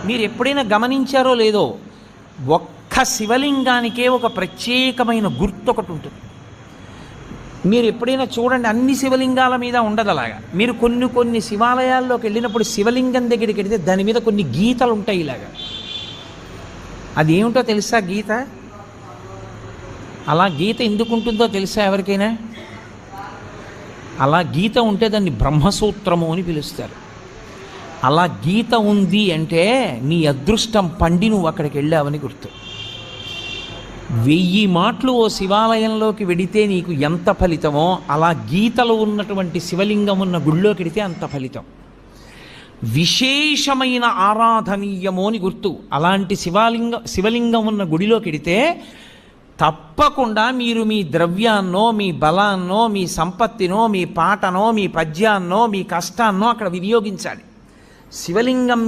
మీరు ఎప్పుడైనా గమనించారో లేదో, ఒక్క శివలింగానికే ఒక ప్రత్యేకమైన గుర్తు ఒకటి ఉంటుంది. మీరు ఎప్పుడైనా చూడండి, అన్ని శివలింగాల మీద ఉండదు అలాగా. మీరు కొన్ని కొన్ని శివాలయాల్లోకి వెళ్ళినప్పుడు శివలింగం దగ్గరికి వెళితే దాని మీద కొన్ని గీతలు ఉంటాయి ఇలాగా. అది ఏమిటో తెలుసా గీత? అలా గీత ఎందుకు ఉంటుందో తెలుసా ఎవరికైనా? అలా గీత ఉంటే దాన్ని బ్రహ్మసూత్రము అని పిలుస్తారు. అలా గీత ఉంది అంటే నీ అదృష్టం పండి నువ్వు అక్కడికి వెళ్ళావని గుర్తు. 1000 మాటలు ఓ శివాలయంలోకి వెడితే నీకు ఎంత ఫలితమో, అలా గీతలు ఉన్నటువంటి శివలింగం ఉన్న గుళ్ళోకి వెడితే అంత ఫలితం. విశేషమైన ఆరాధనీయమో అని గుర్తు. అలాంటి శివలింగం ఉన్న గుడిలోకి వెడితే తప్పకుండా మీరు మీ ద్రవ్యాన్నో, మీ బలాన్నో, మీ సంపత్తినో, మీ పాటనో, మీ పద్యాన్నో, మీ కష్టాన్నో అక్కడ వినియోగించాలి. శివలింగం